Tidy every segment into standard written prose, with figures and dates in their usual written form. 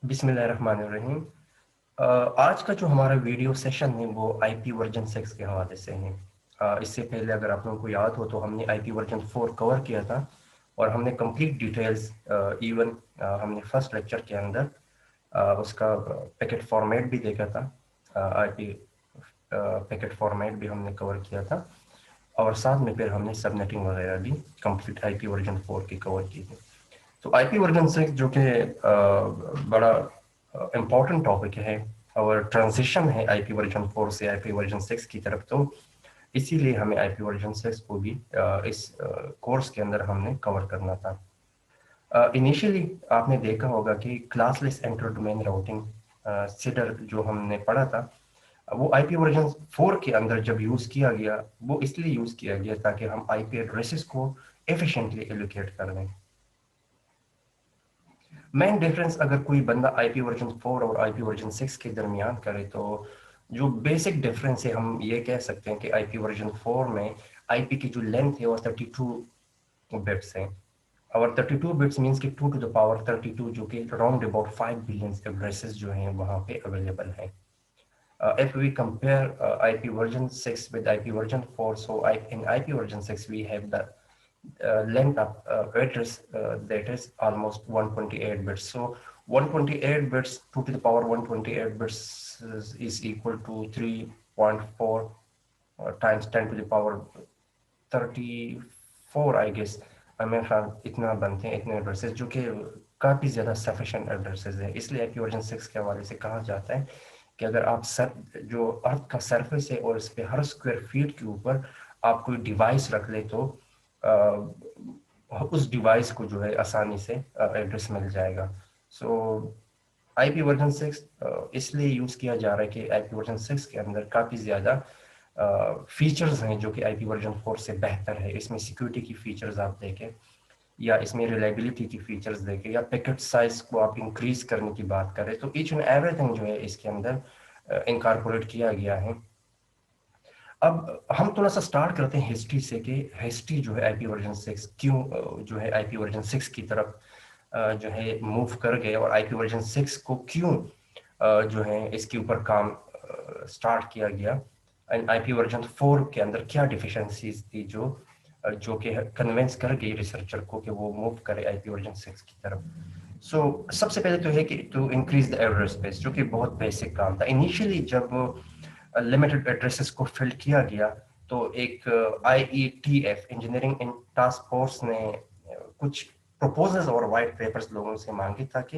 बिस्मिल्लाहिर्रहमानिर्रहीम। आज का जो हमारा वीडियो सेशन है वो आईपी वर्जन 6 के हवाले से है। इससे पहले अगर आप लोगों को याद हो तो हमने आईपी वर्जन 4 कवर किया था और हमने कंप्लीट डिटेल्स इवन हमने फर्स्ट लेक्चर के अंदर उसका पैकेट फॉर्मेट भी देखा था। आईपी पैकेट फॉर्मेट भी हमने कवर किया था और साथ में फिर हमने सबनेटिंग वगैरह भी कंप्लीट आईपी वर्जन 4 की कवर की थी। तो आईपी वर्जन 6 जो कि बड़ा इम्पोर्टेंट टॉपिक है और ट्रांजिशन है आईपी वर्जन 4 से आईपी वर्जन 6 की तरफ, तो इसीलिए हमें आईपी वर्जन 6 को भी इस कोर्स के अंदर हमने कवर करना था। इनिशियली आपने देखा होगा कि classless inter domain routing cedar जो हमने पढ़ा था वो आईपी वर्जन 4 के अंदर जब यूज़ किया गया वो इसलिए यूज़ किया गया ताकि हम आईपी एड्रेसेस को एफिशिएंटली एलोकेट कर लें। मेन डिफरेंस अगर कोई बंदा आईपी वर्जन 4 और आईपी वर्जन 6 के दरमियान करे तो जो बेसिक डिफरेंस है हम ये कह सकते हैं कि आईपी वर्जन 4 में आईपी की जो लेंथ है वो 32 बिट्स है और 32 बिट्स मींस कि 2 टू द पावर 32 जो कि अराउंड अबाउट 5 बिलियन एड्रेसेस जो हैं वहाँ पे अवेलेबल हैं। If we compare IP version 6 with IP version 4, so in IP version 6 we have the length of address that is almost 128 bits. So 128 bits 2 to the power 128 bits is equal to 3.4 times 10 to the power 34 I guess. मेरे ख्याल इतना बनते हैं इतने addresses जो कि काफ़ी ज़्यादा सफिशेंट एड्रेसेस है। इसलिए आईपी वर्जन 6 के हवाले से कहा जाता है कि अगर आप जो अर्थ का सरफेस है और इस पे हर स्क्वायर फीट के ऊपर आप कोई डिवाइस रख ले तो उस डिवाइस को जो है आसानी से एड्रेस मिल जाएगा। सो आईपी वर्जन 6 इसलिए यूज़ किया जा रहा है कि आईपी वर्जन 6 के अंदर काफ़ी ज़्यादा फीचर्स हैं जो कि आईपी वर्जन 4 से बेहतर है। इसमें सिक्योरिटी की फीचर्स आप देखें या इसमें रिलायबिलिटी की फीचर्स देखें या पैकेट साइज को आप इंक्रीज करने की बात करें तो ईच एंड एवरीथिंग जो है इसके अंदर इनकॉर्पोरेट किया गया है। अब हम थोड़ा सा स्टार्ट करते हैं हिस्ट्री से कि हिस्ट्री जो है आईपी वर्जन 6 क्यों जो है आईपी वर्जन 6 की तरफ जो है मूव कर गए और आईपी वर्जन 6 को क्यों जो है इसके ऊपर काम स्टार्ट किया गया। एंड आईपी वर्जन 4 के अंदर क्या डिफिशिएंसीज थी जो कि कन्विंस कर गई रिसर्चर को कि वो मूव करे आईपी वर्जन 6 की तरफ। सो सबसे पहले तो है कि to increase the address space जो कि बहुत बेसिक काम था। इनिशियली जब लिमिटेड एड्रेसेस को फिल किया गया तो एक IETF engineering in task force ने कुछ प्रपोजल्स और वाइट पेपर्स लोगों से मांगे था कि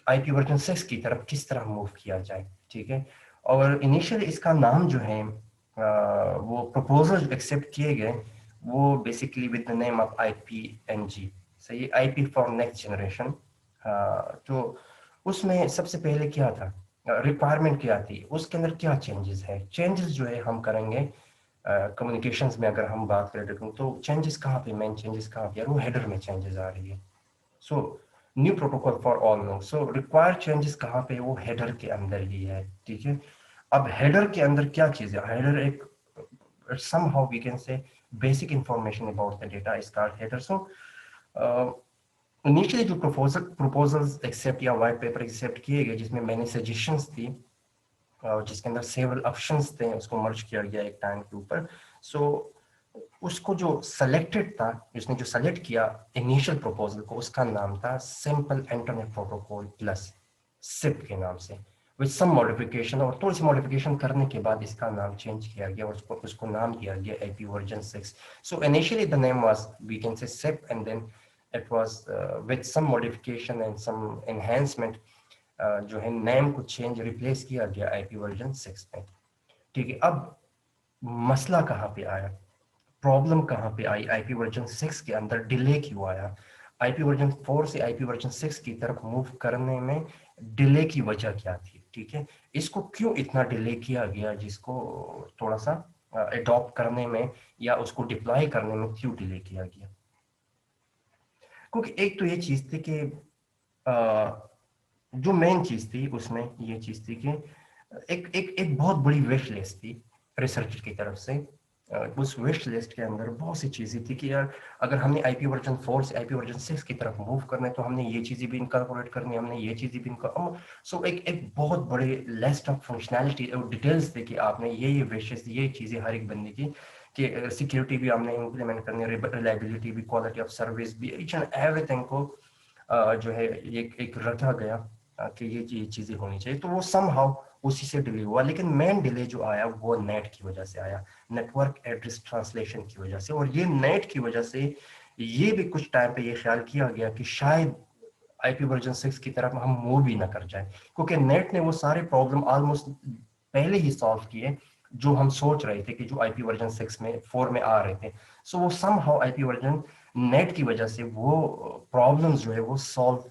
आईपी वर्जन 6 की तरफ किस तरह मूव किया जाए। ठीक है, और इनिशियली इसका नाम जो है वो प्रपोजल एक्सेप्ट किए गए वो basically with the name of IPNG। सही, आईपी फॉर नेक्स्ट जनरेशन। तो उसमें सबसे पहले क्या था, रिक्वायरमेंट क्या थी, उसके अंदर क्या चेंजेस है। चेंजेस जो है हम करेंगे कम्युनिकेशंस में अगर हम बात करें तो चेंजेस कहाँ पे, मेन चेंजेस कहाँ पे, वो हेडर में चेंजेस आ रही है। So new protocol for all node. So required changes कहाँ पे, वो हेडर के अंदर ही है। ठीक है, अब हेडर के अंदर क्या चीज है, हेडर एक somehow we can say basic information about the data is called header. So initially जो प्रपोजल्स एक्सेप्ट या वाइट पेपर एक्सेप्ट किए गए जिसमें मैंने सजेशंस थी जिसके अंदर सेवरल ऑप्शंस थे उसको मर्ज किया गया एक टाइम के ऊपर। सो उसको जो सेलेक्टेड था, जिसने जो सेलेक्ट किया इनिशियल प्रपोजल को, उसका नाम था simple internet protocol plus, SIP के नाम से, विद सम मॉडिफिकेशन। और थोड़ी सी मॉडिफिकेशन करने के बाद इसका नाम चेंज किया गया और उसको नाम दिया गया IP version 6। So initially the name was we can say SIP and then it was with some modification and some enhancement जो है नेम को चेंज रिप्लेस किया गया आईपी वर्जन 6 में। ठीक है, अब मसला कहाँ पे आया, प्रॉब्लम कहाँ पे आई, आईपी वर्जन 6 के अंदर डिले क्यों आया, आईपी वर्जन 4 से आईपी वर्जन 6 की तरफ मूव करने में डिले की वजह क्या थी। ठीक है, इसको क्यों इतना डिले किया गया, जिसको थोड़ा सा अडॉप्ट करने में या उसको डिप्लॉय करने में क्यों डिले किया गया। क्योंकि एक तो ये चीज थी कि जो मेन चीज थी उसमें ये चीज थी कि एक एक एक बहुत बड़ी विश लिस्ट थी रिसर्च की तरफ से उस विश लिस्ट के अंदर बहुत सी चीज़ें थी कि यार अगर हमने आईपी वर्जन 4 से आईपी वर्जन 6 की तरफ मूव करना है तो हमने ये चीज़ें भी इनकॉर्पोरेट करनी है, हमने ये चीज़ें भी सो एक एक बहुत बड़े लिस्ट ऑफ फंक्शनैलिटी और डिटेल्स थे कि आपने ये विशेस ये चीज़ें हर एक बंदे की कि सिक्योरिटी भी हमने इम्प्लीमेंट करनी है, रिलायबिलिटी भी, क्वालिटी ऑफ सर्विस भी, ईच एंड एवरीथिंग को जो है एक रखा गया कि ये चीज़ें होनी चाहिए। तो वो समहाउ उसी से डिले हुआ, लेकिन मेन डिले जो आया वो नेट की वजह से आया, नेटवर्क एड्रेस ट्रांसलेशन की वजह से। और ये नेट की वजह से ये भी कुछ टाइम पे ये ख्याल किया गया कि शायद आईपी वर्जन 6 की तरफ हम मूव भी ना कर जाए, क्योंकि नेट ने वो सारे प्रॉब्लम ऑलमोस्ट पहले ही सॉल्व किए जो हम सोच रहे थे कि जो आईपी वर्जन 6 में 4 में आ रहे थे। सो वो समहाउ आईपी वर्जन नेट की वजह से वो प्रॉब्लम्स जो है वो solve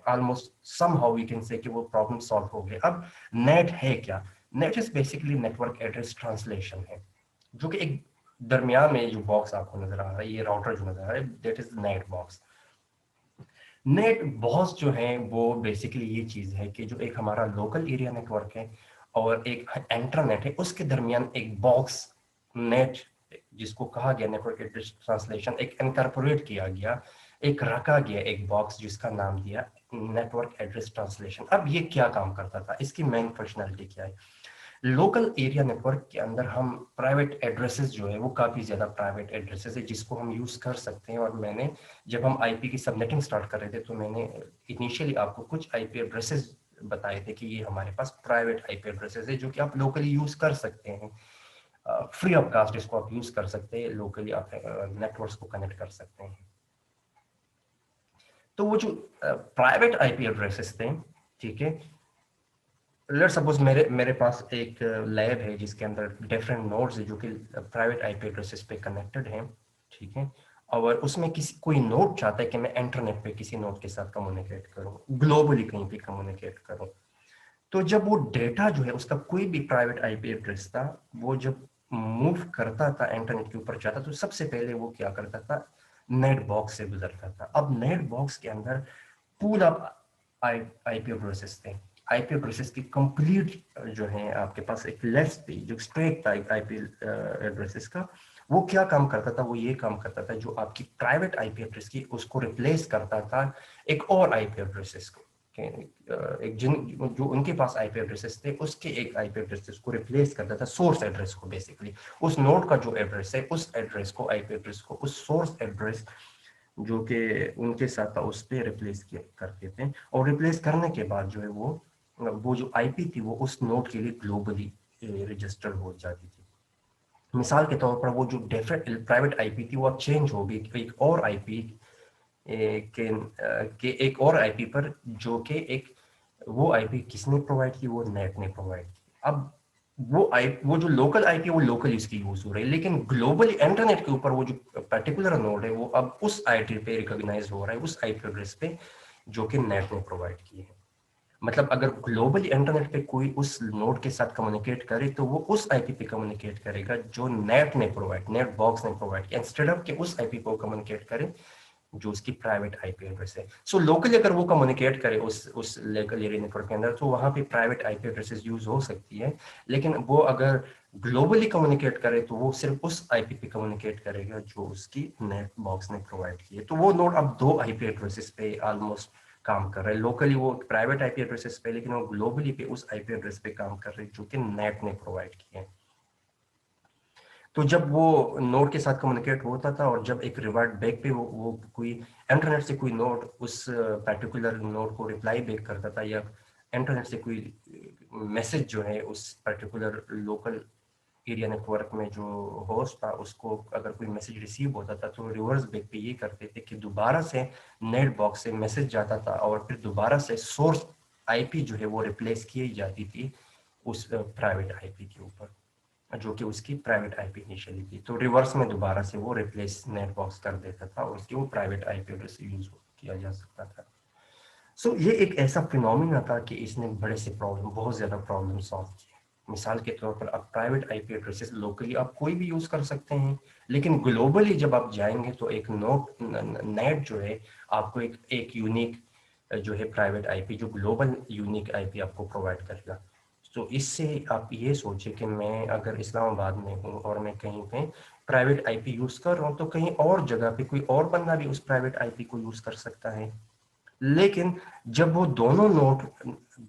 almost somehow we can say कि वो प्रॉब्लम सॉल्व हो गए। अब नेट है क्या? Net is basically network address translation है, जो कि एक दरमियान में जो बॉक्स आपको नजर आ रहा है, ये राउटर जो नजर आ रहा है, that is net box. Net box जो है वो बेसिकली ये चीज है कि जो एक हमारा लोकल एरिया नेटवर्क है और एक इंटरनेट है, उसके दरमियान एक बॉक्स नेट, जिसको कहा गया नेटवर्क एड्रेस ट्रांसलेशन, एक इनकॉर्पोरेट किया गया, एक रखा गया एक बॉक्स जिसका नाम दिया नेटवर्क एड्रेस ट्रांसलेशन। अब ये क्या काम करता था, इसकी मेन फंक्शनैलिटी क्या है? लोकल एरिया नेटवर्क के अंदर हम प्राइवेट एड्रेसेस जो है वो काफ़ी ज़्यादा प्राइवेट एड्रेसेस है जिसको हम यूज़ कर सकते हैं। और मैंने जब हम आईपी की सबनेटिंग स्टार्ट कर रहे थे तो मैंने इनिशियली आपको कुछ आईपी एड्रेसेस बताए थे कि ये हमारे पास प्राइवेट आईपी एड्रेसेस है जो कि आप लोकली यूज़ कर सकते हैं, फ्री ऑफ कास्ट इसको आप यूज़ कर सकते हैं, लोकली आप नेटवर्क्स को कनेक्ट कर सकते हैं। तो वो जो प्राइवेट आईपी एड्रेसेस थे, ठीक है, लेट सपोज मेरे मेरे पास एक लैब है जिसके अंदर डिफरेंट नोड्स है जो कि प्राइवेट आईपी एड्रेसेस पे कनेक्टेड हैं, ठीक है, और उसमें किसी कोई नोड चाहता है कि मैं इंटरनेट पे किसी नोड के साथ कम्युनिकेट करूं, ग्लोबली कहीं पे कम्युनिकेट करूं। तो जब वो डेटा जो है उसका कोई भी प्राइवेट आईपी एड्रेस था, वो जब मूव करता था इंटरनेट के ऊपर जाता तो सबसे पहले वो क्या करता था, नेट बॉक्स से गुजरता था। अब नेट बॉक्स के अंदर पूल ऑफ आईपी एड्रेसेस थे, आईपी एड्रेसेस की कंप्लीट जो है आपके पास एक लिस्ट थी जो स्ट्रेट था आईपी एड्रेसेस का। वो क्या काम करता था, वो ये काम करता था जो आपकी प्राइवेट आईपी एड्रेस की उसको रिप्लेस करता था एक और आईपी एड्रेसेस को, एक जिन जो उनके पास आईपी एड्रेसेस थे उसके एक आईपी एड्रेसेस को रिप्लेस करता था सोर्स एड्रेस को। बेसिकली उस नोड का जो एड्रेस है उस एड्रेस को, आईपी एड्रेस को, उस सोर्स एड्रेस जो कि उनके साथ था उस पे रिप्लेस करते थे। और रिप्लेस करने के बाद जो है वो जो आईपी थी वो उस नोड के लिए ग्लोबली रजिस्टर हो जाती थी। मिसाल के तौर पर वो जो डिफरेंट प्राइवेट आईपी थी वो अब चेंज हो गई एक और आईपी के एक और आईपी पर, जो कि एक वो आईपी किसने प्रोवाइड की, वो नेट ने प्रोवाइड की। अब वो जो लोकल आईपी वो लोकल इसकी यूज हो रही है, लेकिन ग्लोबली इंटरनेट के ऊपर वो जो पर्टिकुलर नोड है वो अब उस आईपी पे रिकॉग्नाइज हो रहा है, उस आईपी एड्रेस पे जो कि नेट ने प्रोवाइड की है। मतलब अगर ग्लोबली इंटरनेट पे कोई उस नोड के साथ कम्युनिकेट करे तो वो उस आईपी पे कम्युनिकेट करेगा जो नेट बॉक्स ने प्रोवाइड किया, इंस्टेड ऑफ कि उस आईपी को कम्युनिकेट करे जो उसकी प्राइवेट आईपी एड्रेस है। सो लोकली अगर वो कम्युनिकेट करे उस लोकल एरिया नेटवर्क के अंदर तो वहां पे प्राइवेट आईपी एड्रेसेस यूज हो सकती है, लेकिन वो अगर ग्लोबली कम्युनिकेट करे तो वो सिर्फ उस आईपी पे कम्युनिकेट करेगा जो उसकी नेट बॉक्स ने प्रोवाइड की है। तो वो नोड अब दो आईपी एड्रेसेस पे ऑलमोस्ट काम कर रहे हैं, लोकली वो प्राइवेट आईपी एड्रेसेस पे, लेकिन वो ग्लोबली पे उस आईपी एड्रेस पे काम कर रहे हैं जो कि नेट ने प्रोवाइड किए हैं। तो जब वो नोड के साथ कम्युनिकेट होता था और जब एक रिवर्ट बैक पे वो कोई इंटरनेट से कोई नोड उस पर्टिकुलर नोड को रिप्लाई बैक करता था, या इंटरनेट से कोई मैसेज जो है उस पर्टिकुलर लोकल एरिया नेटवर्क में जो होस्ट था उसको अगर कोई मैसेज रिसीव होता था तो रिवर्स बैक पे ये करते थे कि दोबारा से नेट बॉक्स से मैसेज जाता था और फिर दोबारा से सोर्स आईपी जो है वो रिप्लेस की जाती थी उस प्राइवेट आईपी के ऊपर जो कि उसकी प्राइवेट आईपी इनिशियली थी। तो रिवर्स में दोबारा से वो रिप्लेस नेट बॉक्स कर देता था और उसकी वो प्राइवेट आईपी एड्रेस यूज किया जा सकता था। सो ये एक ऐसा फिनोमिना था कि इसने बड़े से प्रॉब्लम, बहुत ज्यादा प्रॉब्लम सॉल्व किए। मिसाल के तौर पर अब प्राइवेट आईपी एड्रेसेस लोकली आप कोई भी यूज कर सकते हैं, लेकिन ग्लोबली जब आप जाएंगे तो एक नेट जो है आपको एक यूनिक जो है प्राइवेट आईपी, जो ग्लोबल यूनिक आईपी आपको प्रोवाइड करेगा। तो इससे आप ये सोचिए कि मैं अगर इस्लामाबाद में हूँ और मैं कहीं पे प्राइवेट आईपी यूज कर रहा हूँ, तो कहीं और जगह पे कोई और बंदा भी उस प्राइवेट आईपी को यूज कर सकता है। लेकिन जब वो दोनों नोड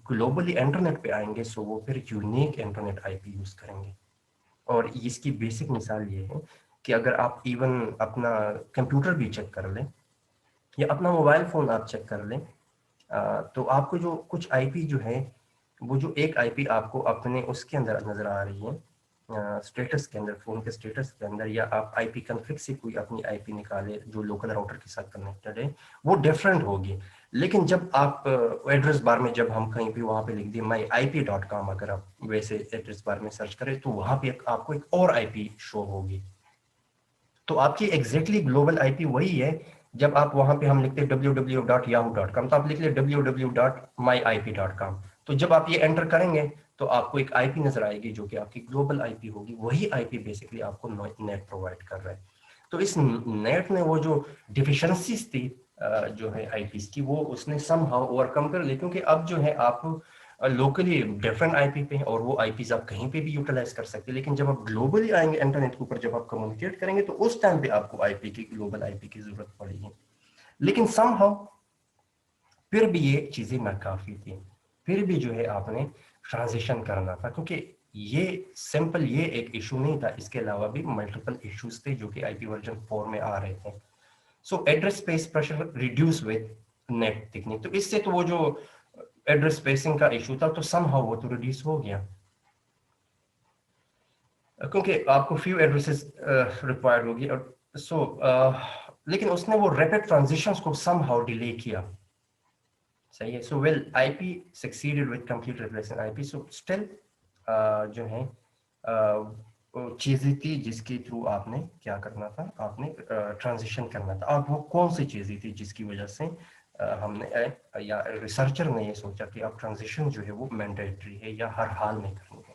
ग्लोबली इंटरनेट पे आएंगे, सो वो फिर यूनिक इंटरनेट आईपी यूज करेंगे। और इसकी बेसिक मिसाल ये है कि अगर आप इवन अपना कंप्यूटर भी चेक कर लें या अपना मोबाइल फोन आप चेक कर लें, तो आपको जो कुछ आईपी जो है, वो जो एक आईपी आपको अपने उसके अंदर नजर आ रही है, स्टेटस के अंदर, फोन के स्टेटस के अंदर, या आप आईपी कॉन्फ़िग से कोई अपनी आईपी निकाले जो लोकल राउटर के साथ कनेक्टेड है, वो डिफरेंट होगी। लेकिन जब आप एड्रेस बार में जब हम कहीं पे वहां पे लिख दिए myip.com, अगर आप वैसे एड्रेस बार में सर्च करें तो वहां पे आपको एक और आईपी शो होगी। तो आपकी एग्जैक्टली ग्लोबल आईपी वही है। जब आप वहां पे हम लिखते हैं www.yahoo.com, तो आप लिख ले www.myip.com। तो जब आप ये एंटर करेंगे तो आपको एक आईपी नजर आएगी जो कि आपकी ग्लोबल आईपी होगी। वही आईपी बेसिकली आपको नेट प्रोवाइड कर रहा है। तो इस नेट में वो जो डिफिशिएंसीज थी जो है आईपीस की, वो उसने समहाउ ओवरकम कर ली, क्योंकि अब जो है आप लोकली डिफरेंट आईपी पे हैं और वो आईपीज आप कहीं पे भी यूटिलाइज कर सकते हैं। लेकिन जब आप ग्लोबली आएंगे इंटरनेट के ऊपर, जब आप कम्युनिकेट करेंगे, तो उस टाइम पे आपको आईपी की, ग्लोबल आईपी की जरूरत पड़ेगी। लेकिन समहाउ फिर भी ये चीजें नाकाफी थी। फिर भी जो है आपने ट्रांजिशन करना था, क्योंकि ये सिंपल ये एक इशू नहीं था, इसके अलावा भी मल्टीपल इश्यूज थे जो कि आईपी वर्जन 4 में आ रहे थे। So address space pressure reduce with NAT technique. तो इससे तो वो जो एड्रेस स्पेसिंग का इशू था, तो समहाउ वो तो रिड्यूस हो गया, क्योंकि आपको फ्यू एड्रेसेस रिक्वायर्ड होगी। और सो लेकिन उसने वो रैपिड ट्रांजिशंस को समहाउ डिले किया। सही है। So well IP succeeded with complete replacement IP. So still जो है चीजें थी जिसके थ्रू आपने क्या करना था, आपने ट्रांजिशन करना था। अब वो कौन सी चीजें थी जिसकी वजह से हमने या रिसर्चर ने ये सोचा कि अब ट्रांजिशन जो है वो मैंडेटरी है या हर हाल में करनी है।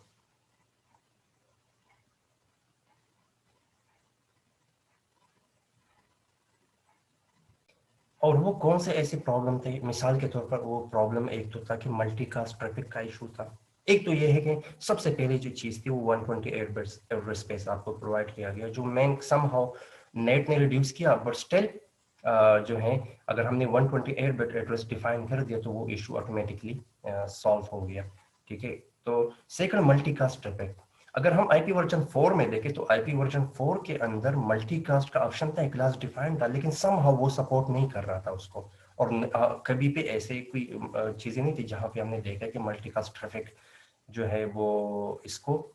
और वो कौन से ऐसे प्रॉब्लम थे? मिसाल के तौर पर वो प्रॉब्लम एक तो था कि मल्टीकास्ट ट्रैफिक का इशू था। एक तो ये है कि सबसे पहले जो चीज थी वो 128 बिट्स एड्रेस स्पेस आपको प्रोवाइड किया गया, जो मैं समहाउ नेट ने रिड्यूस किया, बट स्टिल जो है अगर हमने 128 बिट एड्रेस डिफाइन कर दिया तो वो इशू ऑटोमेटिकली सॉल्व हो गया। ठीक है। तो सेकंड, मल्टीकास्ट ट्रैफिक। अगर हम आईपी वर्जन 4 में देखें तो आईपी वर्जन 4 के अंदर मल्टीकास्ट का ऑप्शन था, क्लास डिफाइंड था, लेकिन समहाउ वो सपोर्ट नहीं कर रहा था उसको। और कभी भी ऐसे कोई चीजें नहीं थी जहां पे हमने देखा कि मल्टीकास्ट ट्रैफिक जो है वो इसको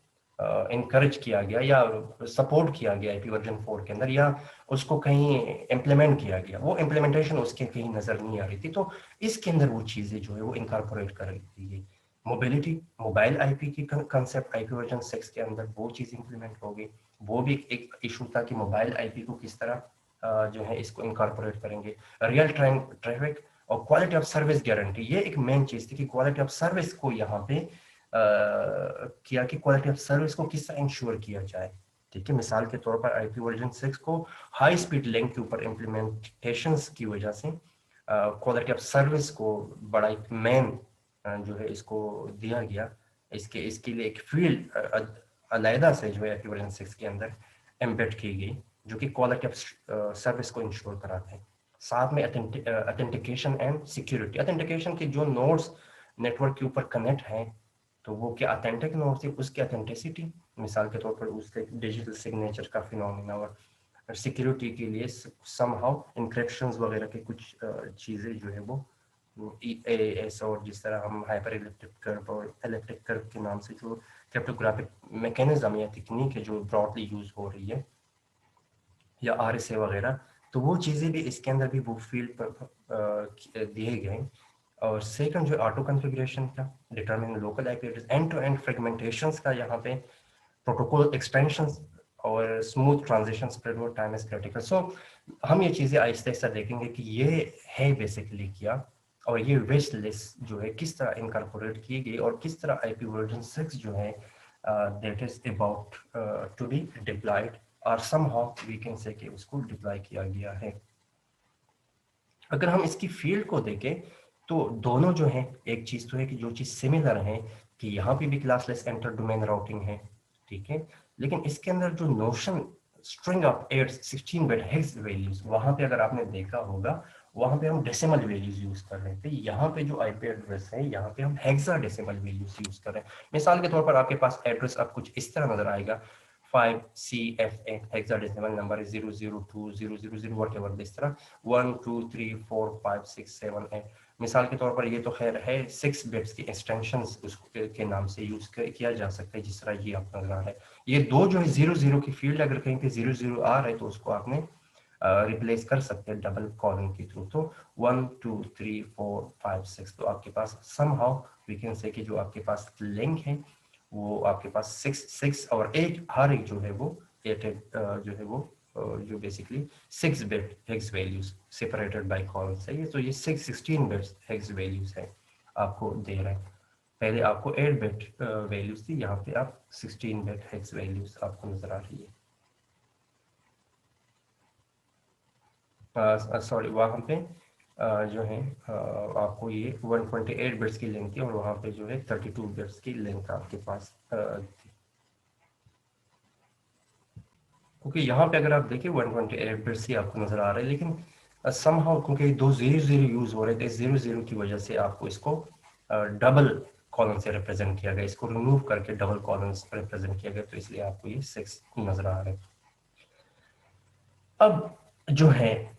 इनकरेज किया गया या सपोर्ट किया गया आईपी वर्जन 4 के अंदर, या उसको कहीं इम्प्लीमेंट किया गया। वो इम्प्लीमेंटेशन उसके कहीं नजर नहीं आ रही थी। तो इसके अंदर वो चीजें जो है वो इनकॉर्पोरेट कर दी गई। मोबिलिटी, मोबाइल आईपी की कंसेप्ट आईपी वर्जन 6 के अंदर वो चीज इंप्लीमेंट हो गई। वो भी एक इशू था कि मोबाइल आईपी को किस तरह जो है इसको इनकॉर्पोरेट करेंगे। रियल टाइम ट्रैफिक और क्वालिटी ऑफ सर्विस गारंटी, ये एक मेन चीज थी कि क्वालिटी ऑफ सर्विस को यहाँ पे किया कि क्वालिटी ऑफ सर्विस को किस तरह इंश्योर किया जाए। ठीक है। मिसाल के तौर पर आईपी वर्जन 6 को हाई स्पीड लिंक के ऊपर इम्प्लीमेंटेशन की वजह से क्वालिटी ऑफ सर्विस को बड़ा एक मेन जो है इसको दिया गया। इसके इसके लिए एक फील्ड अलहदा से जो है आईपी वर्जन 6 के अंदर एम्बेड की गई, जो कि क्वालिटी ऑफ सर्विस को इंश्योर कराते हैं। साथ में ऑथेंटिकेशन एंड सिक्योरिटी। ऑथेंटिकेशन के जो नोड्स नेटवर्क के ऊपर कनेक्ट हैं, तो वो क्या अथेंटिक नोड थी, उसकी अथेंटिसिटी, मिसाल के तौर पर उसके डिजिटल सिग्नेचर का फिनोमिना। और सिक्योरिटी के लिए समहाउ इंक्रिप्शंस वगैरह के कुछ चीज़ें जो है वो EAS, और जिस तरह हम हाइपर इलेक्ट्रिक कर्व और इलेक्ट्रिक कर्व के नाम से जो क्रिप्टोग्राफिक मैकेनिज्म या तकनीक है जो ब्रॉडली यूज हो रही है, या RSA वगैरह, तो वो चीज़ें भी इसके अंदर भी वो फील्ड पर दिए गए। और सेकंड जो ऑटो कॉन्फ़िगरेशन का determine local IP address, end to end fragmentations का यहाँ पे प्रोटोकॉल एक्सटेंशंस और smooth transition spread over time is critical. So हम ये चीज़ें आहिस्ता आहिस्ता देखेंगे कि ये है बेसिकली क्या, और ये विश लिस्ट जो है किस तरह इनकॉर्पोरेट की गई, और किस तरह आईपी वर्जन 6 जो है that is about to be deployed, और समहाउ वी कैन से कि उसको डिप्लॉय किया गया है। अगर हम इसकी फील्ड को देखें तो दोनों जो है, एक चीज तो है कि जो चीज सिमिलर है कि यहाँ पे भी क्लासलेस इंटर डोमेन राउटिंग है, ठीक है। लेकिन इसके अंदर जो notion string of 8 16 bit hex values, वहां पे अगर आपने देखा होगा वहां पे हम डेसिमल वैल्यूज यूज कर रहे थे। यहाँ पे जो आईपी एड्रेस है यहाँ पे हम हेक्साडेसिमल वैल्यूज यूज कर रहे हैं। मिसाल के तौर पर आपके पास एड्रेस अब कुछ इस तरह नजर आएगा 5CFA, हेक्साडेसिमल नंबर है 0020000 व्हाटएवर, इस तरह 1 2 3 4 5 6 7 8। मिसाल के तौर पर ये तो खैर है 6 बिट्स की एक्सटेंशंस उसके के नाम से यूज किया जा सकता है, जिस तरह ये आप नजर आ रहा है। ये दो जो है 00 की फील्ड अगर कहीं पे 00 आ रहा है तो उसको आपने रिप्लेस कर सकते हैं डबल कॉलन के थ्रू। तो 1 2 3 4 5 6, तो आपके पास समहाउ वी कैन से कि जो आपके पास लिंक है वो आपके पास 6 और 8, हर एक जो है वो 8 जो है वो जो basically 6 bit hex values separated by colon है। ये तो ये 16 बिट्स हेक्स वैल्यूज है आपको दे रहा है। पहले आपको 8 बिट वैल्यूज थी, यहाँ पे आप 16 बिट हेक्स वैल्यूज आपको नजर आ रही है। सॉरी, वहाँ पे जो है आपको ये 128 बिट्स की लेंथ थी और वहाँ पे जो है 32 बिट्स की लेंथ आपके पास थी। क्योंकि यहाँ पे अगर आप देखिए 128 बिट्स ही आपको नजर आ रहा है, लेकिन समहाउ क्योंकि दो 00 यूज हो रहे थे, 00 की वजह से आपको इसको डबल कॉलम से रिप्रेजेंट किया गया, इसको रिमूव करके डबल कॉलम से रिप्रेजेंट किया गया, तो इसलिए आपको ये 6 नजर आ रहा है। अब जो है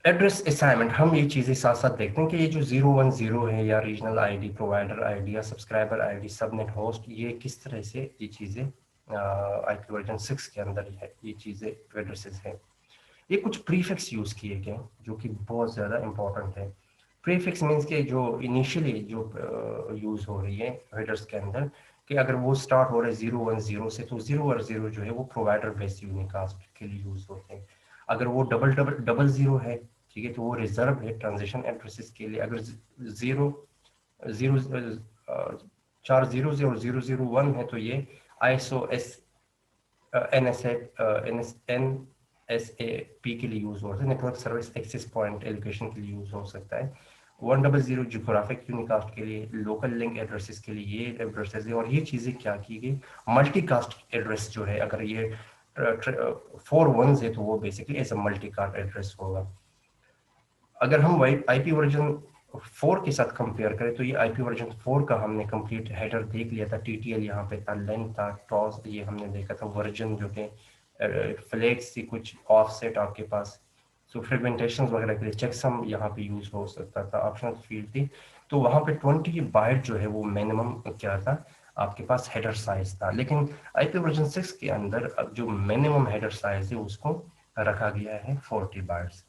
एड्रेस असाइनमेंट, हम ये चीजें साथ साथ देखते हैं कि ये जो 010 है या रीजनल आईडी, प्रोवाइडर आईडी या सब्सक्राइबर आईडी, सबनेट होस्ट, ये किस तरह से ये चीजें आईपी वर्जन 6 के अंदर है, ये चीजें एड्रेसेस हैं। ये कुछ प्रीफिक्स यूज किए गए जो कि बहुत ज्यादा इंपॉर्टेंट है। प्रीफिक्स मींस के जो इनिशियली जो यूज हो रही है हेडर्स के अंदर, कि अगर वो स्टार्ट हो रहा है 010 से, तो 010 जो है वो प्रोवाइडर बेस्ड यूनिकास्ट के लिए यूज होते हैं। अगर वो डबल डबल डबल जीरो है, ठीक है, तो वो रिजर्व है ट्रांजिशन एड्रेसेस के लिए। अगर जीरो जीरो 400001 है तो ये आईएसओ एस एनएसए पी के लिए यूज हो सकता है, network service access point allocation के लिए यूज हो सकता है। 100 जियोग्राफिक यूनिकास्ट के लिए, लोकल लिंक एड्रेसेस के लिए ये एड्रेसेस है। और ये चीजें क्या की गई, मल्टीकास्ट एड्रेस जो है, अगर ये 4 1s है तो वो basically as a multicast address होगा। अगर हम आईपी वर्जन 4 के साथ कंपेयर करें तो ये आईपी वर्जन 4 का हमने कंप्लीट हेडर देख लिया था, टीटीएल यहाँ पे था, लेंथ था, टॉस ये हमने देखा था, वर्जन जो है फ्लैग्स थी, कुछ ऑफसेट आपके पास, सो फ्रेगमेंटेशन वगैरह के लिए चेकसम यहाँ पे यूज हो सकता था, ऑप्शनल फील्ड थी। तो वहाँ पे 20 बाइट जो है वो मिनिमम क्या था आपके पास हेडर साइज था। लेकिन आईपी वर्जन 6 के अंदर अब जो मिनिमम हेडर साइज है उसको रखा गया है 40 बाइट्स।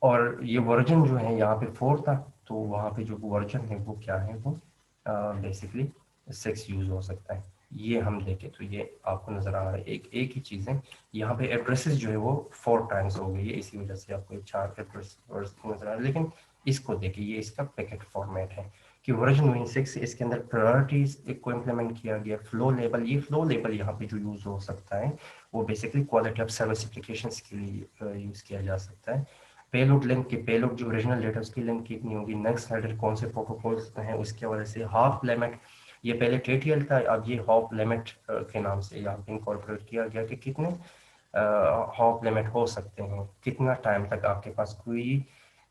और ये वर्जन जो है यहाँ पे 4 था, तो वहाँ पे जो वर्जन है वो क्या है, वो बेसिकली 6 यूज हो सकता है। ये हम देखें तो ये आपको नजर आ रहा है एक एक ही चीज है। यहाँ पे एड्रेसेस जो है वो 4 टाइम्स हो गई है, इसी वजह से आपको 4 एड्रेस नजर आ रहा है। लेकिन इसको देखिए, ये इसका पैकेट फॉर्मेट है कि वर्जन विन 6 इसके अंदर प्रायोरिटीज को इम्प्लीमेंट किया गया। फ्लो लेबल, ये फ्लो लेबल यहाँ पे जो यूज हो सकता है वो basically quality of service application के लिए यूज किया जा सकता है। पेलोड लेंथ की, पेलोड जो ओरिजिनल डेटा उसकी लेंथ कितनी होगी, नेक्स्ट हेडर कौन से प्रोटोकॉल्स हैं उसके वजह से। हाफ लिमिट, ये पहले टीटीएल था, अब ये हॉप लिमिट के नाम से यहाँ पे इंकॉर्पोरेट किया गया कि कितने हॉप लिमिट हो सकते हैं, कितना टाइम तक आपके पास कोई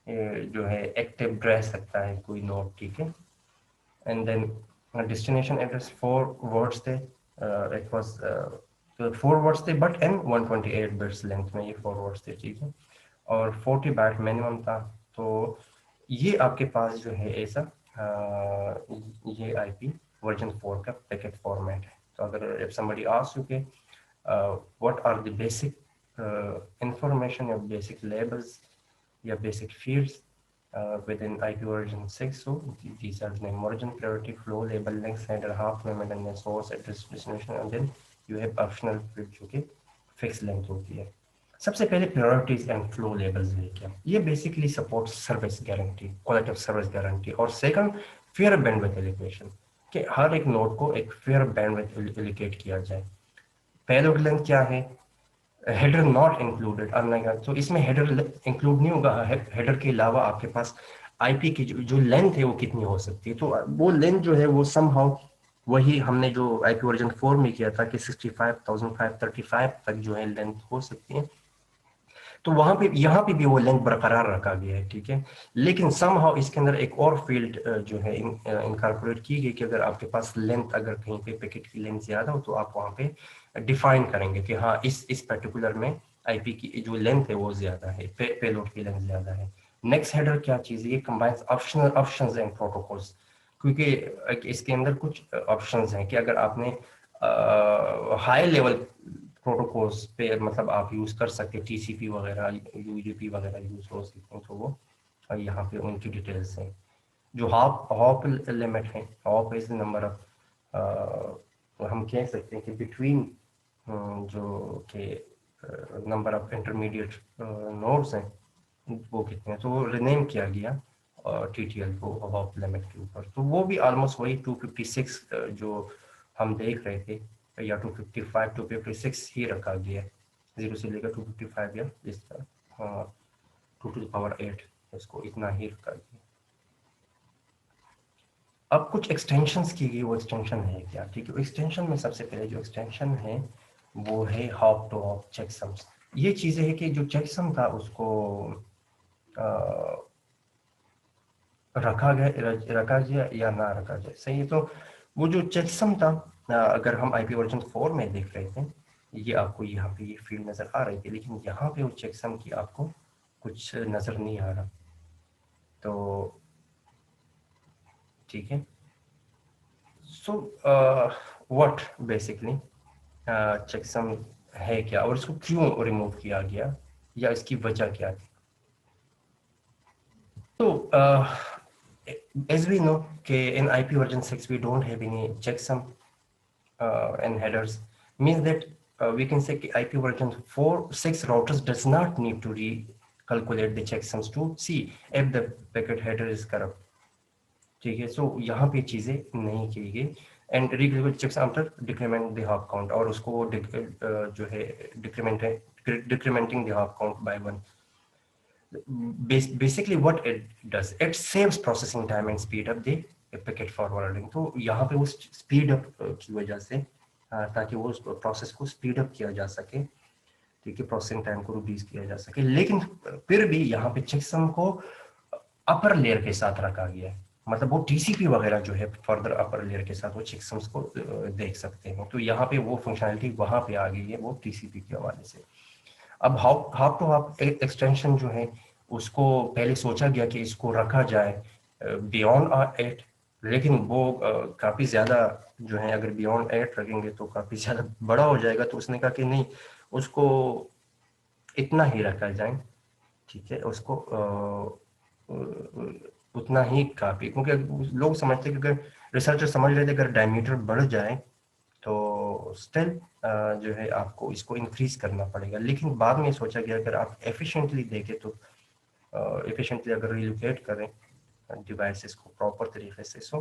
जो है एक्टिव रह सकता है कोई नोड, ठीक है। And then destination address 4 words थे, इट वाज 4 वर्ड्स थे बट इन 128 बिट्स लेंथ में ये 4 वर्ड्स थे, ठीक है। और 40 बाइट मिनिमम था। तो ये आपके पास जो है ऐसा ये आईपी वर्जन 4 का पैकेट फॉर्मेट है। तो अगर इफ समबडी आस्क्स यू के what are the basic information या बेसिक लेबल्स या basic fields within IP version 6, so these are the name, origin, priority, flow, label, links, header, half limit, and then source, address, destination, and then you have optional field जो कि fixed length होती है। सबसे पहले priorities and flow labels है क्या, ये basically support service guarantee, quality of service guarantee. और सेकंड, फेयर बैंडविड्थ एलोकेशन, कि हर एक नोड को एक फेयर बैंडविड्थ एलोकेट किया जाए। पेलोड लेंथ क्या है, हेडर नॉट इंक्लूडेड, अनलाइक तो इसमें हेडर इंक्लूड नहीं होगा, हेडर के अलावा आपके पास आईपी की जो लेंथ है वो कितनी हो सकती है। तो वो लेंथ जो है वो समहाउ वही हमने जो आईपी वर्जन 4 में किया था कि 65,535 तक जो है लेंथ हो सकती है। तो वहां पे यहाँ पे भी वो लेंथ बरकरार रखा गया है, ठीक है। लेकिन समहाउ इसके अंदर एक और फील्ड जो है इनकॉर्पोरेट की गई कि अगर आपके पास लेंथ, अगर कहीं पे पैकेट की लेंथ ज्यादा हो तो आप वहां पे डिफाइन करेंगे कि हाँ इस पर्टिकुलर में आईपी की जो लेंथ है वो ज्यादा है, पेलोड की लेंथ ज्यादा है। नेक्स्ट हेडर क्या चीज है, ये कंबाइंस ऑप्शंस एंड प्रोटोकॉल्स, क्योंकि इसके अंदर कुछ ऑप्शंस हैं कि अगर आपने हाई लेवल प्रोटोकॉल्स पे मतलब आप यूज कर सकते हैं, टीसीपी वगैरह, यूडीपी वगैरह यूज हो सकते हैं, तो वो यहाँ पे उनकी डिटेल्स हैं। जो हॉप हॉप लिमिट है, हॉप इज नंबर ऑफ, हम कह सकते हैं कि बिटवीन जो के नंबर ऑफ इंटरमीडिएट नोड्स हैं वो कितने हैं, तो वो रिनेम किया गया टीटीएल को हॉप लिमिट के ऊपर। तो वो भी ऑलमोस्ट वही 256 जो हम देख रहे थे, या 255 256 ही रखा गया है, 0 से लेकर 255 या इस तरह 2 to the power 8, इसको इतना ही रखा गया। अब कुछ एक्सटेंशंस की गई, वो एक्सटेंशन है क्या, ठीक है। एक्सटेंशन में सबसे पहले जो एक्सटेंशन है वो है हॉप टू हॉप चेकसम्स। ये चीजें है कि जो चेकसम था उसको रखा गया या ना रखा जाए, सही है। तो वो जो चेकसम था, अगर हम आईपी वर्जन 4 में देख रहे थे, ये आपको यहाँ पे ये फील्ड नजर आ रही थी, लेकिन यहाँ पे वो चेकसम की आपको कुछ नजर नहीं आ रहा, तो ठीक है। सो व्हाट बेसिकली चेकसम है क्या, और इसको क्यों रिमूव किया गया, या इसकी वजह क्या थी। So, as we know, in IP version 6, we don't have any checksum and headers. Means that we can say IP version 6 routers does not need to recalculate the checksums to see if the packet header is corrupt. ठीक है, सो यहाँ पे चीजें नहीं की गई। And recalculate checks after decrement the hop count, और उसको जो है decrementing the hop count by 1. Basically what it does, it saves processing time and speed up the packet forwarding. तो यहाँ पे उस speed up की वजह से ताकि वो प्रोसेस को स्पीड अप किया जा सके, ठीक है, प्रोसेसिंग टाइम को रिड्यूस किया जा सके। लेकिन फिर भी यहाँ पे चेकसम को अपर लेयर के साथ रखा गया है, मतलब वो टीसीपी वगैरह जो है फर्दर अपर लेयर के साथ वो चेकसम्स को देख सकते हैं। तो यहाँ पे वो फंक्शनैलिटी वहां पे आ गई है वो टीसीपी के हवाले से। अब हाफ टू हाफ एक्सटेंशन जो है उसको पहले सोचा गया कि इसको रखा जाए बियॉन्ड 8, लेकिन वो काफ़ी ज़्यादा जो है, अगर बियॉन्ड 8 रखेंगे तो काफ़ी ज़्यादा बड़ा हो जाएगा। तो उसने कहा कि नहीं, उसको इतना ही रखा जाए, ठीक है, उसको उतना ही काफ़ी, क्योंकि लोग समझते हैं कि अगर रिसर्चर समझ रहे थे अगर डायमीटर बढ़ जाए तो स्टिल जो है आपको इसको इंक्रीज करना पड़ेगा। लेकिन बाद में सोचा गया अगर आप एफिशिएंटली देखें तो एफिशिएंटली अगर रिलोकेट करें डिवाइसेस को प्रॉपर तरीके से, सो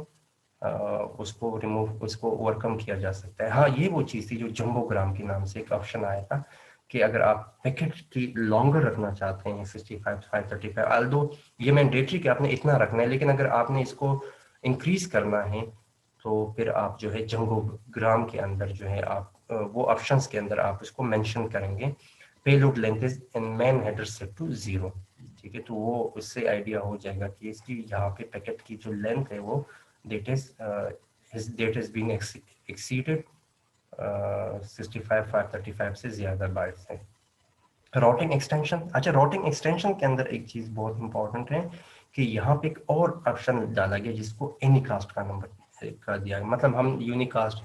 उसको ओवरकम किया जा सकता है। हाँ, ये वो चीज़ थी जो जंबोग्राम के नाम से एक ऑप्शन आया था कि अगर आप पैकेट की लॉन्गर रखना चाहते हैं 65 535, ऑल्दो ये मैंडेटरी कि आपने इतना रखना है, लेकिन अगर आपने इसको इंक्रीज करना है तो फिर आप जो है जंबोग्राम के अंदर जो है आप वो ऑप्शंस के अंदर आप इसको मेंशन करेंगे payload length is in main header set to 0, ठीक है। तो वो उससे आइडिया हो जाएगा कि इसकी यहाँ पे पैकेट की जो लेंथ है वो that is being exceeded 65 535 से ज्यादा बाइट्स है। राउटिंग एक्सटेंशन, अच्छा राउटिंग एक्सटेंशन के अंदर एक चीज बहुत इंपॉर्टेंट है कि यहाँ पे एक और ऑप्शन डाला गया जिसको एनीकास्ट का नंबर का दिया है। मतलब हम यूनिकास्ट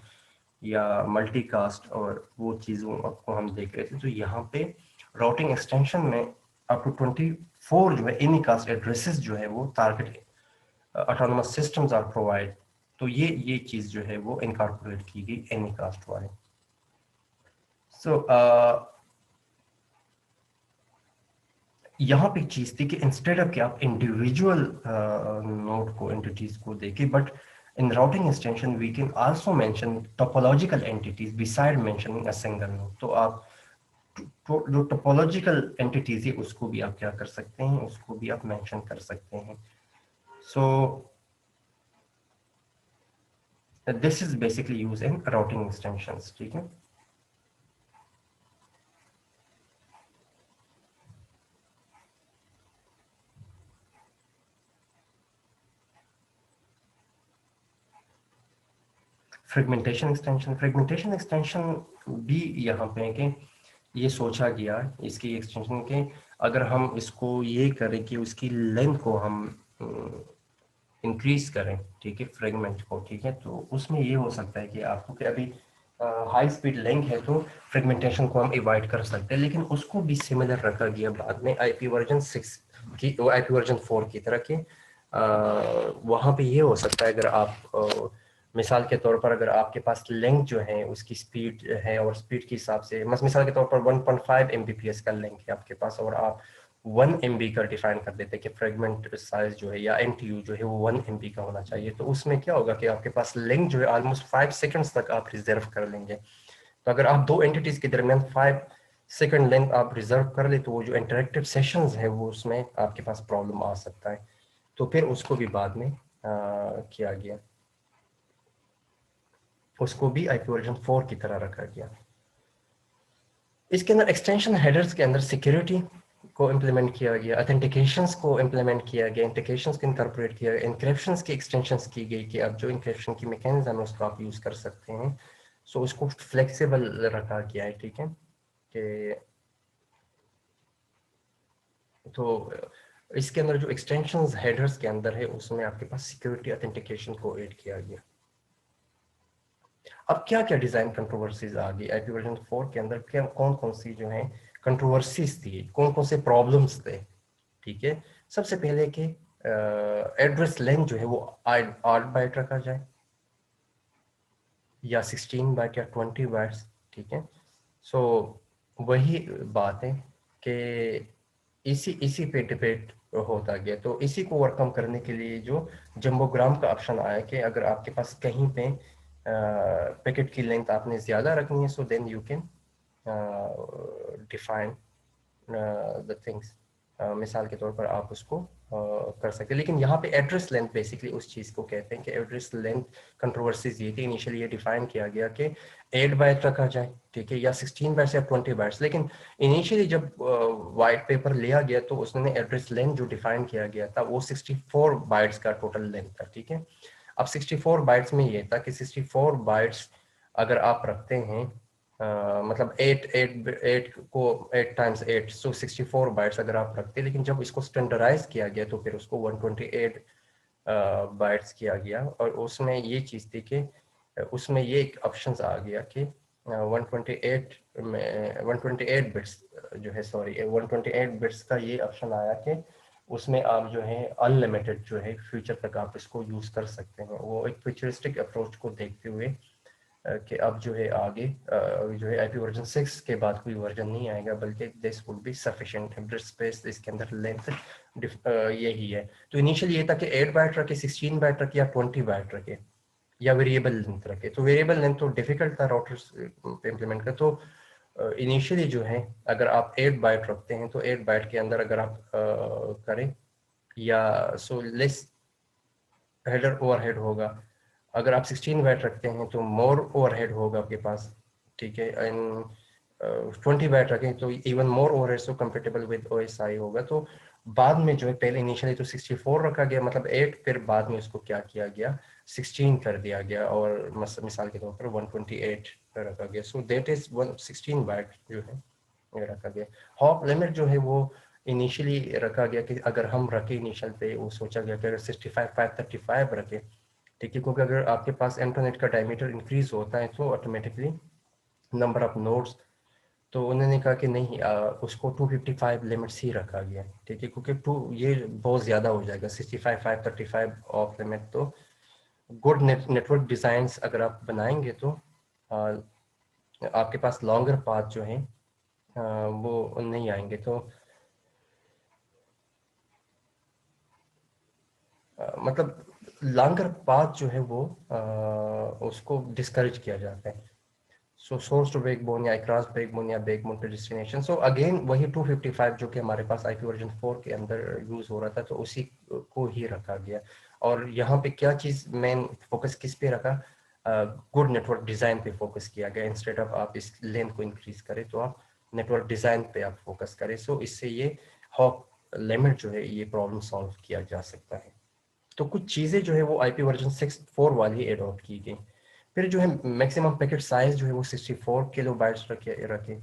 या मल्टीकास्ट और वो चीजों को हम देख रहे थे, तो यहाँ पे राउटिंग एक्सटेंशन में अप टू 24 जो है एनीकास्ट एड्रेसेस जो है वो target autonomous systems are provide। तो ये चीज जो है वो इनकॉर्पोरेट की गई एनीकास्ट वाले। सो यहाँ पे एक चीज थी कि इंस्टेड ऑफ कि आप इंडिविजुअल नोड को एंटिटीज को देखें, but in routing extension we can also mention topological entities beside mentioning a single node। तो आप जो टोपोलॉजिकल एंटिटीज है उसको भी आप क्या कर सकते हैं, उसको भी आप मेंशन कर सकते हैं। So this is basically used in routing extensions, ठीक है। फ्रेगमेंटेशन एक्सटेंशन भी यहाँ पे है कि ये सोचा गया इसकी एक्सटेंशन के, अगर हम इसको ये करें कि उसकी लेंथ को हम इंक्रीज करें, ठीक है, फ्रेगमेंट को, ठीक है, तो उसमें ये हो सकता है कि आपको कि अभी हाई स्पीड लिंक है तो फ्रेगमेंटेशन को हम अवॉइड कर सकते हैं, लेकिन उसको भी सिमिलर रखा गया बाद में आईपी वर्जन 6 की, आईपी वर्जन 4 की तरह के। वहाँ पे ये हो सकता है अगर आप मिसाल के तौर पर अगर आपके पास लिंक जो है उसकी स्पीड है और स्पीड के हिसाब से मिसाल के तौर पर 1.5 Mbps का लिंक है आपके पास और आप 1 MB का डिफाइन कर देते हैं कि फ्रेगमेंट साइज जो है या एनटीयू जो है वो 1 MB का होना चाहिए, तो उसमें क्या होगा कि आपके पास लिंक जो है ऑलमोस्ट 5 सेकंड्स तक आप रिजर्व कर लेंगे। तो अगर आप दो एंटिटीज के दरमियान 5 सेकंड लेंथ आप रिजर्व कर ले तो वो जो इंटरेक्टिव सेशंस है वो उसमें आपके पास प्रॉब्लम आ सकता है, तो फिर उसको भी बाद में किया गया, उसको भी आईपी वर्जन 4 की तरह रखा गया। इसके अंदर एक्सटेंशन हेडर्स के अंदर सिक्योरिटी को इम्प्लीमेंट किया गया, ऑथेंटिकेशंस को इम्प्लीमेंट किया गया, इंटीग्रेशंस को इनकॉर्पोरेट किया गया, इंक्रिप्शंस की एक्सटेंशंस की गई कि अब जो इंक्रिप्शन की मैकेनिज्म है उसको आप यूज़ कर सकते हैं। सो उसको फ्लेक्सिबल रखा गया है, ठीक है, कि तो इसके अंदर जो एक्सटेंशंस हेडर्स के अंदर है उसमें आपके पास सिक्योरिटी ऑथेंटिकेशन को ऐड किया गया। अब क्या क्या डिजाइन कंट्रोवर्सीज आ गई आईपी वर्जन 4 के अंदर, क्या कौन कौन सी जो है कंट्रोवर्सीज थी, कौन कौन से प्रॉब्लम्स थे, ठीक है। सबसे पहले कि एड्रेस लेंथ जो है वो 8 बाइट रखा जाए या 16 बाइट या 20 बाइट्स, ठीक है। सो वही बात है कि इसी इसी पे डिबेट होता गया, तो इसी को ओवरकम करने के लिए जो जंबोग्राम का ऑप्शन आया कि अगर आपके पास कहीं पे पैकेट की लेंथ आपने ज़्यादा रखनी है, so then you can define the things, मिसाल के तौर पर आप उसको कर सकते हैं। लेकिन यहाँ पे एड्रेस लेंथ बेसिकली उस चीज़ को कहते हैं कि एड्रेस लेंथ कंट्रोवर्सीज ये थी, इनिशियली ये डिफाइन किया गया कि 8 बाइट रखा जाए, ठीक है, या 16 बाइट्स या 20 बाइट्स, लेकिन इनिशियली जब वाइट पेपर लिया गया तो उसने एड्रेस लेंथ जो डिफाइन किया गया था वो 64 बाइट्स का टोटल लेंथ था, ठीक है। अब 64 बाइट्स में ये था कि 64 बाइट्स अगर आप रखते हैं मतलब 8 को 8 टाइम्स 8 सो 64 बाइट्स अगर आप रखते हैं, लेकिन जब इसको स्टैंडर्डाइज किया गया तो फिर उसको 128 बाइट्स किया गया, और उसमें ये चीज़ थी कि उसमें ये एक ऑप्शन आ गया कि 128 में 128 बिट्स जो है, सॉरी 128 बिट्स का ये ऑप्शन आया कि उसमें आप जो है अनलिमिटेड जो है फ्यूचर तक आप इसको यूज़ कर सकते हैं। वो एक फ्यूचरिस्टिक अप्रोच को देखते हुए कि अब जो है आगे जो है आईपी वर्जन 6 के बाद कोई वर्जन नहीं आएगा, बल्कि this would be sufficient disc space, इसके अंदर लेंथ यही है। तो इनिशियली ये था कि 8 बाइट रखे, 16 बाइट रखे या 20 बाइट रखे या वेरिएबल लेंथ रखे, तो वेरिएबल लेंथ तो डिफिकल्ट था राउटर्स पे इम्प्लीमेंट कर, तो इनिशियली जो है अगर आप 8 बाइट रखते हैं तो 8 बाइट के अंदर अगर आप करें या सो लेस हेडर ओवरहेड होगा, अगर आप 16 बाइट रखते हैं तो मोर ओवरहेड होगा आपके पास, ठीक है, एंड 20 बाइट रखें तो even more overhead, so compatible with OSI होगा। तो बाद में जो है पहले इनिशियली तो 64 रखा गया मतलब 8, फिर बाद में उसको क्या किया गया 16 कर दिया गया और मिसाल के तौर पर 128 रखा गया, सो दैट इज 16 बाइट जो है रखा गया। हॉप लिमिट जो है वो इनिशियली रखा गया कि अगर हम रखे इनिशियल पे वो सोचा गया कि अगर 65 535 रखे, ठीक है, क्योंकि अगर आपके पास इंटरनेट का डायमीटर इंक्रीज होता है तो ऑटोमेटिकली नंबर ऑफ नोड्स, तो उन्होंने कहा कि नहीं उसको 255 लिमिट्स ही रखा गया, ठीक है, क्योंकि टू ये बहुत ज़्यादा हो जाएगा 65 535 ऑफ लिमिट। तो गुड नेटवर्क डिज़ाइंस अगर आप बनाएंगे तो आ, आपके पास लॉन्गर पाथ जो है वो नहीं आएंगे, तो मतलब लॉन्गर पाथ जो है वो उसको डिस्करेज किया जाता है। सो सोर्स टू बैकबोन या अक्रॉस बैकबोन या backbone to destination. So again वही 255 जो कि हमारे पास आईपी वर्जन 4 के अंदर यूज हो रहा था, तो उसी को ही रखा गया। और यहाँ पे क्या चीज मेन फोकस किस पे रखा, गुड नेटवर्क डिजाइन पे फोकस किया गया। इंस्टेड ऑफ आप इस लेंथ को इंक्रीज करें तो आप नेटवर्क डिजाइन पे आप फोकस करें। सो इससे ये हॉप लिमिट जो है ये प्रॉब्लम सॉल्व किया जा सकता है। तो कुछ चीजें जो है वो आईपी वर्जन 6.4 वाली एडॉप्ट की गई। फिर जो है मैक्सिमम पैकेट साइज जो है वो 64 किलो बाइट्स रखे रखे,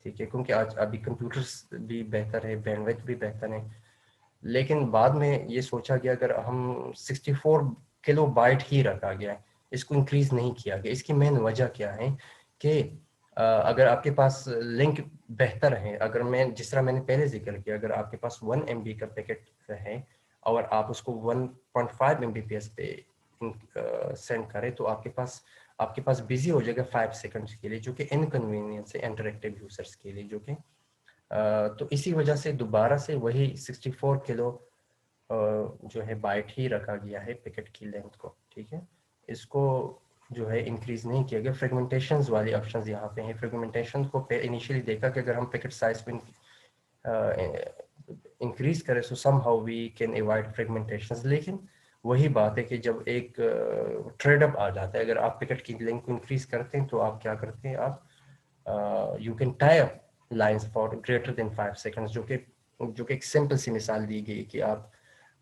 ठीक है, क्योंकि आज अभी कंप्यूटर्स भी बेहतर है, बैंडविड्थ भी बेहतर है। लेकिन बाद में ये सोचा गया अगर हम 64 किलो बाइट ही रखा गया है, इसको इंक्रीज नहीं किया गया। इसकी मेन वजह क्या है कि अगर आपके पास लिंक बेहतर है, अगर मैं जिस तरह मैंने पहले जिक्र किया, अगर आपके पास 1 MB का पैकेट है और आप उसको 1.5 Mbps पे सेंड करें, तो आपके पास बिजी हो जाएगा 5 सेकंड्स के लिए, जो कि इनकन्वीनियंस है इंटरेक्टिव यूजर्स के लिए, जो कि तो इसी वजह से दोबारा से वही 64 किलो जो है बाइट ही रखा गया है पैकेट की लेंथ को, ठीक है। इसको जो है इंक्रीज नहीं किया गया। फ्रेगमेंटेशंस वाले ऑप्शंस यहाँ पे हैं। फ्रेगमेंटेशन को इनिशियली देखा कि अगर हम पैकेट साइज को इंक्रीज करें so somehow we can avoid fragmentations. लेकिन वही बात है कि जब एक ट्रेड अप आ जाता है, अगर आप पैकेट की लेंथ को इंक्रीज करते हैं तो आप क्या करते हैं, आप you can tie up lines for greater than 5 seconds, जो कि एक सिंपल सी मिसाल दी गई कि आप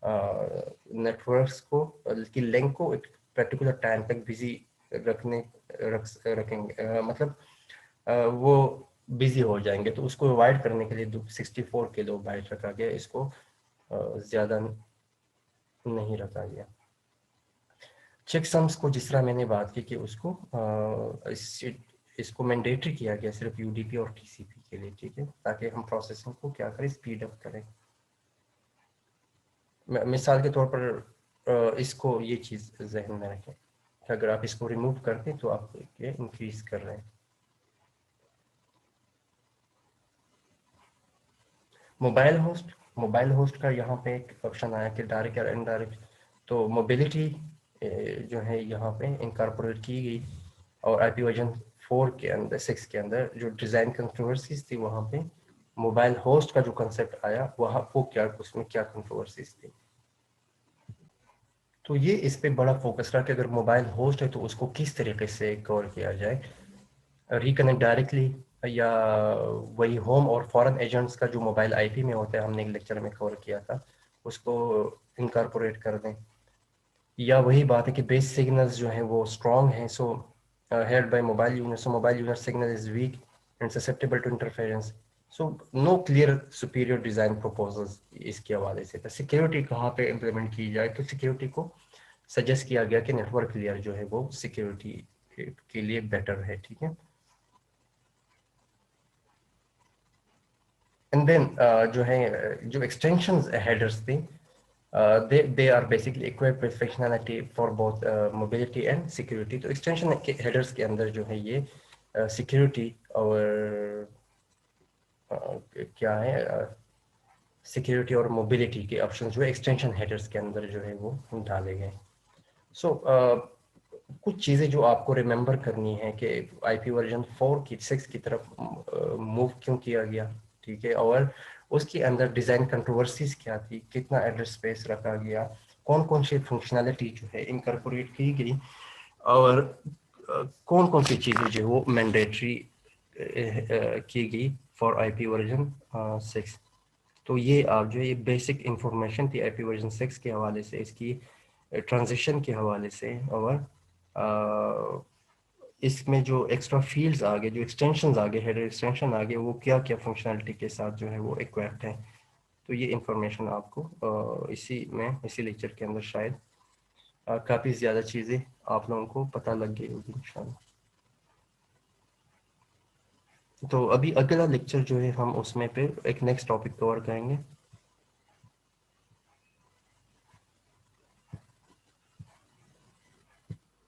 नेटवर्क्स को की लेंथ को एक पर्टिकुलर टाइम तक बिजी रखेंगे, मतलब वो बिजी हो जाएंगे, तो उसको अवॉइड करने के लिए 64 किलो बाइट रखा गया, इसको ज्यादा नहीं रखा गया। चेक सम्स को जिस तरह मैंने बात की कि उसको इसको मैंडेटरी किया गया सिर्फ यूडीपी और टीसीपी के लिए, ठीक है, ताकि हम प्रोसेसिंग को क्या करें, स्पीड अप करें। मिसाल के तौर पर इसको ये चीज़ जहन में रखें कि अगर आप इसको रिमूव करते हैं तो आप ये इंक्रीज कर रहे हैं। मोबाइल होस्ट का यहाँ पे एक ऑप्शन आया कि डायरेक्ट या इनडायरेक्ट। तो मोबिलिटी जो है यहाँ पे इनकॉर्पोरेट की गई, और आईपी वर्जन 4 के अंदर 6 के अंदर जो डिज़ाइन कंट्रोवर्सीज थी, वहाँ पे मोबाइल होस्ट का जो कंसेप्ट आया, वहाँ वो क्या उसमें क्या कंट्रोवर्सीज थी। तो ये इस पे बड़ा फोकस रहा कि अगर मोबाइल होस्ट है तो उसको किस तरीके से कवर किया जाए, रिकनेक्ट डायरेक्टली, या वही होम और फॉरेन एजेंट्स का जो मोबाइल आईपी में होता है, हमने एक लेक्चर में कवर किया था, उसको इनकॉर्पोरेट कर दें। या वही बात है कि बेस सिग्नल्स जो हैं वो स्ट्रॉन्ग हैं, so held by mobile unit, so mobile unit signal is weak and susceptible to interference. So no clear superior design proposals इसके हवाले से। तो सिक्योरिटी कहाँ पे इम्प्लीमेंट की जाए, तो सिक्योरिटी को सजेस्ट किया गया कि नेटवर्क लेयर जो है वो सिक्योरिटी के लिए बेटर है, ठीक है। एंड देन जो है जो एक्सटेंशंस हेडर्स थे, they are basically equipped with functionality for both mobility and security। तो एक्सटेंशन के हेडर्स के अंदर जो है ये सिक्योरिटी और क्या है, सिक्योरिटी और मोबिलिटी के ऑप्शन जो है एक्सटेंशन हेडर्स के अंदर जो है वो डाले गए। सो कुछ चीज़ें जो आपको रिमेंबर करनी है कि आईपी वर्जन 4 की 6 की तरफ मूव क्यों किया गया, ठीक है, और उसके अंदर डिज़ाइन कंट्रोवर्सीज क्या थी, कितना एड्रेस स्पेस रखा गया, कौन कौन सी फंक्शनैलिटी जो है इनकॉर्पोरेट की गई, और कौन कौन सी चीज़ें जो है वो मैंडेटरी की गई फॉर आईपी वर्जन 6। तो ये आप जो है ये बेसिक इंफॉर्मेशन थी आईपी वर्जन 6 के हवाले से, इसकी ट्रांजिशन के हवाले से, और इसमें जो एक्स्ट्रा फील्ड्स आ गए, जो एक्सटेंशन आ गए, हेडर एक्सटेंशन आ गए, वो क्या क्या फंक्शनैलिटी के साथ जो है वो इक्विप्ड है। तो ये इंफॉर्मेशन आपको इसी लेक्चर के अंदर शायद काफ़ी ज़्यादा चीज़ें आप लोगों को पता लग गई होगी इंशाल्लाह। तो अभी अगला लेक्चर जो है हम उसमें पे एक नेक्स्ट टॉपिक कवर करेंगे।